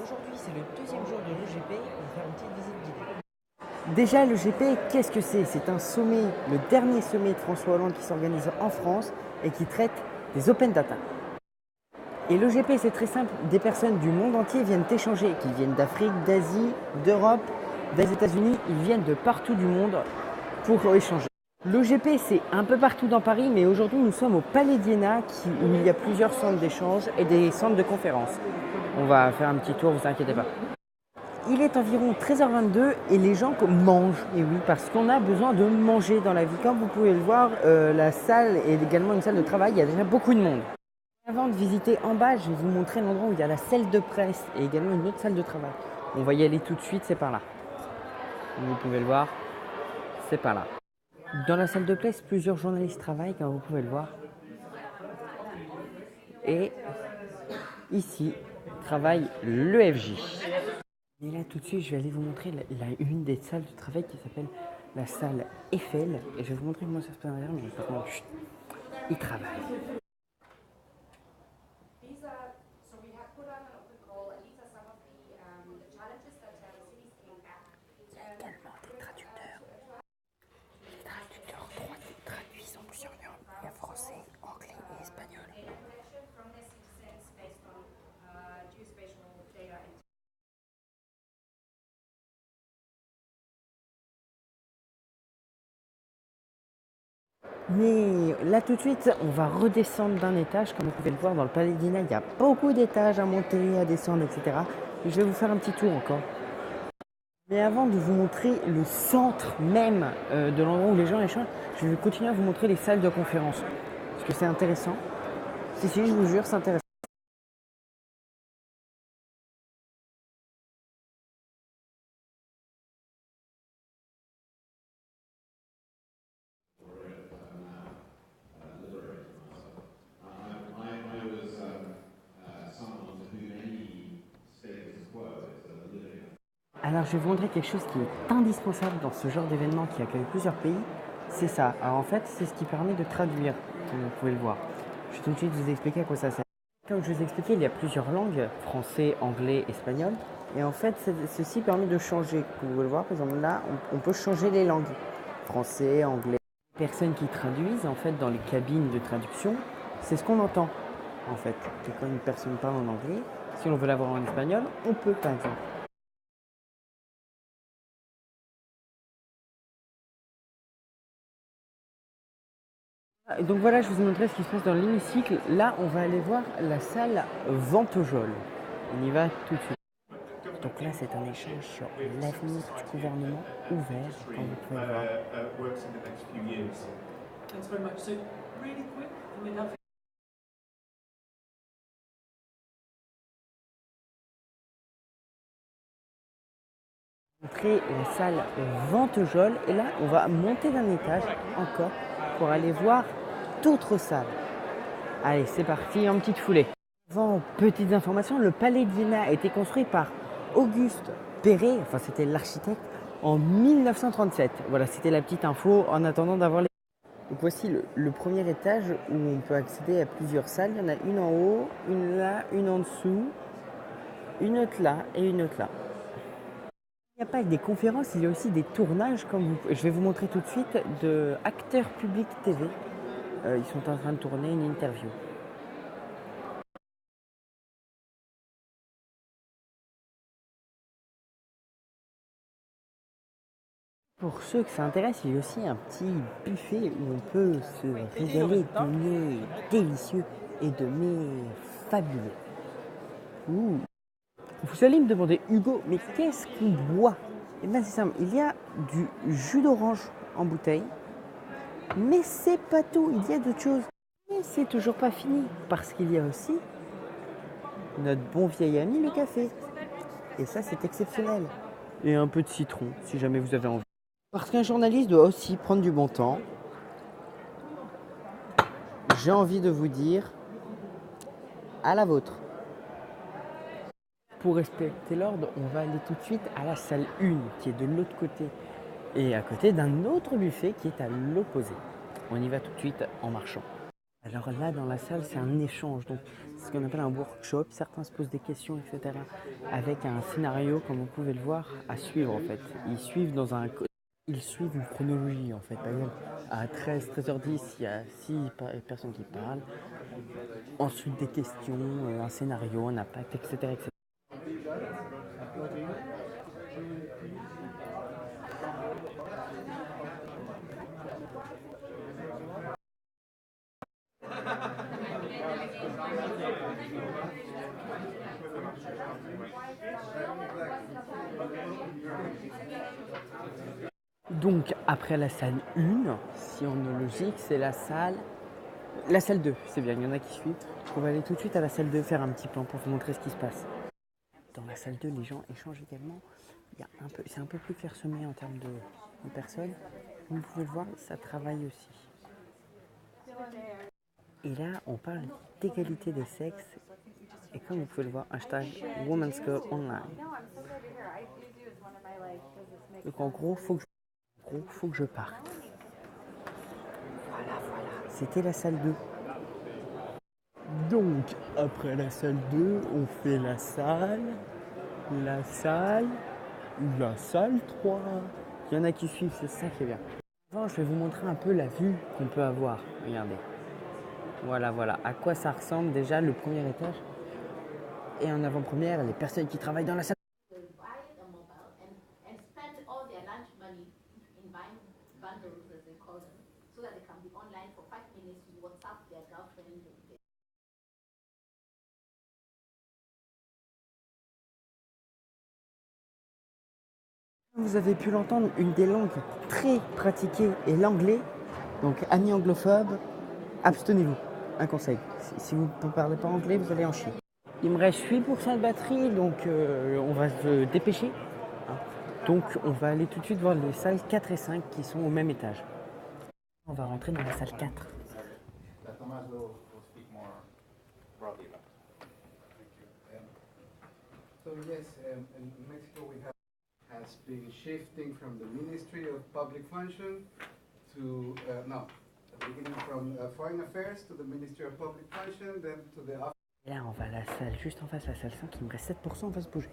Aujourd'hui, c'est le deuxième jour de l'EGP. On va faire une petite visite guidée. Déjà, l'EGP, qu'est-ce que c'est? C'est un sommet, le dernier sommet de François Hollande qui s'organise en France et qui traite des open data. Et l'EGP, c'est très simple. Des personnes du monde entier viennent échanger, qui viennent d'Afrique, d'Asie, d'Europe, des États-Unis. Ils viennent de partout du monde pour échanger. L'EGP, c'est un peu partout dans Paris, mais aujourd'hui, nous sommes au Palais d'Iéna où il y a plusieurs centres d'échange et des centres de conférences. On va faire un petit tour, vous inquiétez pas. Il est environ 13h22 et les gens mangent. Et oui, parce qu'on a besoin de manger dans la vie. Comme vous pouvez le voir, la salle est également une salle de travail. Il y a déjà beaucoup de monde. Avant de visiter en bas, je vais vous montrer l'endroit où il y a la salle de presse et également une autre salle de travail. On va y aller tout de suite, c'est par là. Vous pouvez le voir, c'est par là. Dans la salle de presse, plusieurs journalistes travaillent, comme vous pouvez le voir. Et ici travaille l'EFJ. Et là, tout de suite, je vais aller vous montrer une des salles de travail qui s'appelle la salle Eiffel. Et je vais vous montrer comment ça se passe derrière, mais maintenant, ils travaillent. Il y a également des traducteurs. Les traducteurs 3D traduisent en plusieurs langues. Il y a français, anglais et espagnol. Mais là tout de suite, on va redescendre d'un étage. Comme vous pouvez le voir dans le Palais d'Iéna, il y a beaucoup d'étages à monter, à descendre, etc. Et je vais vous faire un petit tour encore. Mais avant de vous montrer le centre même de l'endroit où les gens échangent, je vais continuer à vous montrer les salles de conférence. Parce que c'est intéressant. Si, je vous jure, c'est intéressant. Alors, je vais vous montrer quelque chose qui est indispensable dans ce genre d'événement qui accueille plusieurs pays. C'est ça. Alors, en fait, c'est ce qui permet de traduire, comme vous pouvez le voir. Je vais tout de suite vous expliquer à quoi ça sert. Comme je vous ai expliqué, il y a plusieurs langues, français, anglais, espagnol. Et en fait, ceci permet de changer. Comme vous pouvez le voir, par exemple, là, on peut changer les langues. Français, anglais. Les personnes qui traduisent, en fait, dans les cabines de traduction, c'est ce qu'on entend, en fait. Que quand une personne parle en anglais, si on veut l'avoir en espagnol, on peut, par exemple. Donc voilà, je vous ai montré ce qui se passe dans l'hémicycle. Là, on va aller voir la salle Ventejol. On y va tout de suite. Donc là, c'est un échange sur l'avenir du gouvernement ouvert, comme vous pouvez le voir. Montrer la salle Ventejol. Et là, on va monter d'un étage encore pour aller voir d'autres salles. Allez, c'est parti en petite foulée. Avant, petites informations, le Palais d'Iéna a été construit par Auguste Perret, enfin c'était l'architecte, en 1937. Voilà, c'était la petite info en attendant d'avoir les... Donc voici le premier étage où on peut accéder à plusieurs salles. Il y en a une en haut, une là, une en dessous, une autre là et une autre là. Il n'y a pas que des conférences, il y a aussi des tournages, je vais vous montrer tout de suite, de Acteurs Publics TV. Ils sont en train de tourner une interview. Pour ceux que ça intéresse, il y a aussi un petit buffet où on peut se régaler de mets délicieux et de mets fabuleux. Ouh. Vous allez me demander, Hugo, mais qu'est-ce qu'on boit? Eh bien c'est simple, il y a du jus d'orange en bouteille, mais c'est pas tout, il y a d'autres choses. Mais c'est toujours pas fini, parce qu'il y a aussi notre bon vieil ami le café. Et ça c'est exceptionnel. Et un peu de citron, si jamais vous avez envie. Parce qu'un journaliste doit aussi prendre du bon temps. J'ai envie de vous dire à la vôtre. Pour respecter l'ordre, on va aller tout de suite à la salle 1 qui est de l'autre côté et à côté d'un autre buffet qui est à l'opposé. On y va tout de suite en marchant. Alors là, dans la salle, c'est un échange. Donc, c'est ce qu'on appelle un workshop. Certains se posent des questions, etc. Avec un scénario, comme vous pouvez le voir, à suivre en fait. Ils suivent une chronologie en fait. Par exemple, à 13h10, il y a 6 personnes qui parlent. Ensuite, des questions, un scénario, un impact, etc., etc. Donc, après la salle 1, si on est logique, c'est la salle 2, c'est bien, il y en a qui suivent. On va aller tout de suite à la salle 2 faire un petit plan pour vous montrer ce qui se passe. Dans la salle 2, les gens échangent également. C'est un peu plus clairsemé en termes de personnes. Comme vous pouvez le voir, ça travaille aussi. Et là, on parle d'égalité des sexes. Et comme vous pouvez le voir, hashtag Women's Girl Online. Donc en gros, faut que je parte. Voilà. C'était la salle 2. Donc, après la salle 2, on fait la salle 3. Il y en a qui suivent, c'est ça qui est bien. Avant, je vais vous montrer un peu la vue qu'on peut avoir. Regardez. Voilà. À quoi ça ressemble déjà le premier étage. Et en avant-première, les personnes qui travaillent dans la salle. Vous avez pu l'entendre, une des langues très pratiquées est l'anglais. Donc, amis anglophobes, abstenez-vous. Un conseil. Si vous ne parlez pas anglais, vous allez en chier. Il me reste 8% de batterie, donc on va se dépêcher. Donc, on va aller tout de suite voir les salles 4 et 5 qui sont au même étage. On va rentrer dans la salle 4. So yes, in Mexico has been shifting from the Ministry of Public Function to beginning from Foreign Affairs to the Ministry of Public Function, then to the office. Et là, on va à la salle juste en face, la salle 5. Il me reste 7%, on va se bouger.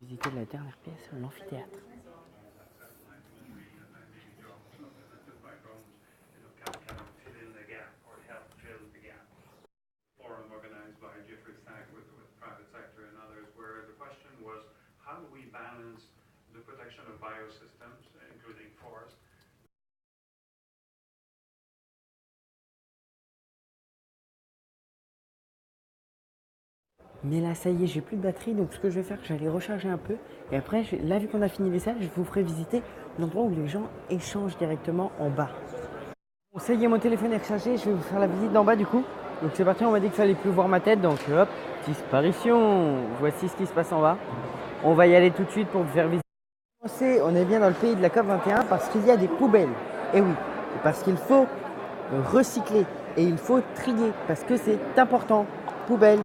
Visiter la dernière pièce, l'amphithéâtre. How do we balance the protection of biosystems, including forests? Mais là, ça y est, j'ai plus de batterie, donc ce que je vais faire, je vais aller recharger un peu. Et après, là, vu qu'on a fini les salles, je vous ferai visiter l'endroit où les gens échangent directement en bas. Bon, ça y est, mon téléphone est rechargé, je vais vous faire la visite d'en bas du coup. Donc c'est parti, on m'a dit qu'il fallait plus voir ma tête, donc hop, disparition. Voici ce qui se passe en bas. On va y aller tout de suite pour vous faire visiter. On est bien dans le pays de la COP21 parce qu'il y a des poubelles. Et oui, parce qu'il faut recycler et il faut trier parce que c'est important. Poubelle.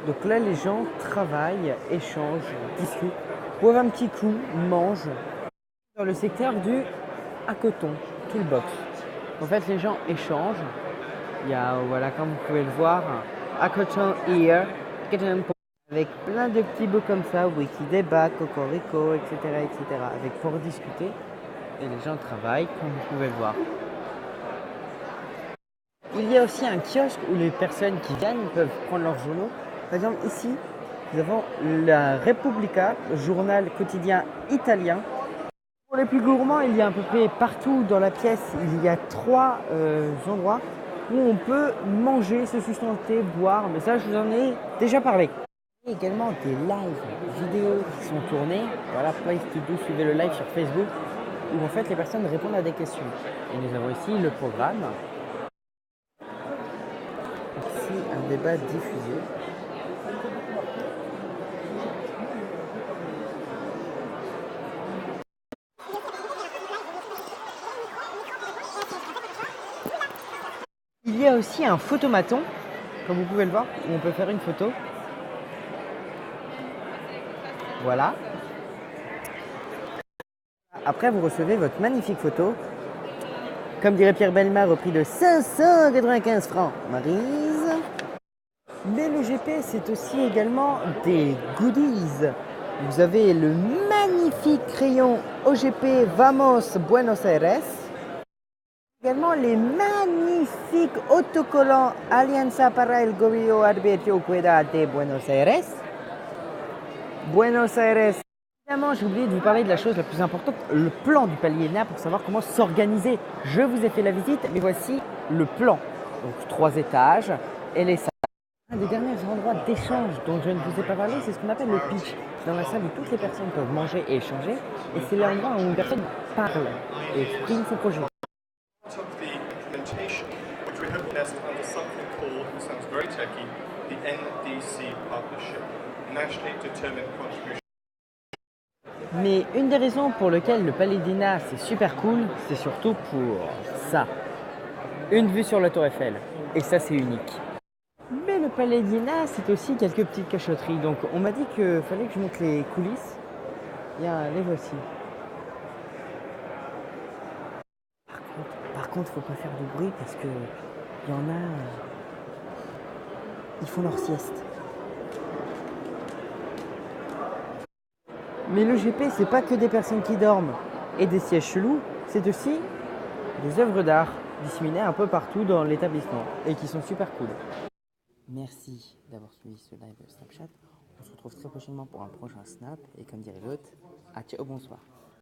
Donc là, les gens travaillent, échangent, discutent, boivent un petit coup, mangent. Dans le secteur du hackathon, toolbox. En fait, les gens échangent. Il y a, voilà, comme vous pouvez le voir, hackathon here, hackathon avec plein de petits bouts comme ça, Wikidébat, Cocorico, etc., avec pour discuter. Et les gens travaillent, comme vous pouvez le voir. Il y a aussi un kiosque où les personnes qui gagnent peuvent prendre leurs journaux. Par exemple, ici, nous avons la Repubblica, le journal quotidien italien. Pour les plus gourmands, il y a à peu près partout dans la pièce, il y a 3 endroits où on peut manger, se sustenter, boire. Mais ça, je vous en ai déjà parlé. Il y a également des lives vidéo qui sont tournés. Voilà, Place to Do, suivez le live sur Facebook, où en fait les personnes répondent à des questions. Et nous avons ici le programme. Ici, un débat diffusé. aussi un photomaton, comme vous pouvez le voir, où on peut faire une photo. Voilà. Après, vous recevez votre magnifique photo. Comme dirait Pierre Bellemare, au prix de 595 francs. Maryse. Mais le GP, c'est aussi également des goodies. Vous avez le magnifique crayon OGP Vamos Buenos Aires. Également les magnifiques autocollants Alianza para el Gobierno Arbitrio Cueda de Buenos Aires. Buenos Aires. Évidemment, j'ai oublié de vous parler de la chose la plus importante, le plan du Palais Dina pour savoir comment s'organiser. Je vous ai fait la visite, mais voici le plan. Donc 3 étages et les salles. Un des derniers endroits d'échange dont je ne vous ai pas parlé, c'est ce qu'on appelle le pitch. C'est dans la salle où toutes les personnes peuvent manger et échanger. Et c'est l'endroit où une personne parle et exprime son projet. Of the implementation, which we hope best under something called, it sounds very techy, the NDC partnership, nationally determined contribution. Mais une des raisons pour lesquelles le Palais d'Ina c'est super cool, c'est surtout pour ça. Une vue sur la Tour Eiffel. Et ça, c'est unique. Mais le Palais d'Ina, c'est aussi quelques petites cachotteries. Donc on m'a dit qu'il fallait que je montre les coulisses. Bien, les voici. Par contre, faut pas faire de bruit parce que il y en a, ils font leur sieste. Mais le GP, c'est pas que des personnes qui dorment et des sièges chelous, c'est aussi des œuvres d'art disséminées un peu partout dans l'établissement et qui sont super cool. Merci d'avoir suivi ce live Snapchat. On se retrouve très prochainement pour un prochain Snap et comme dirait l'autre, à ciao, bonsoir.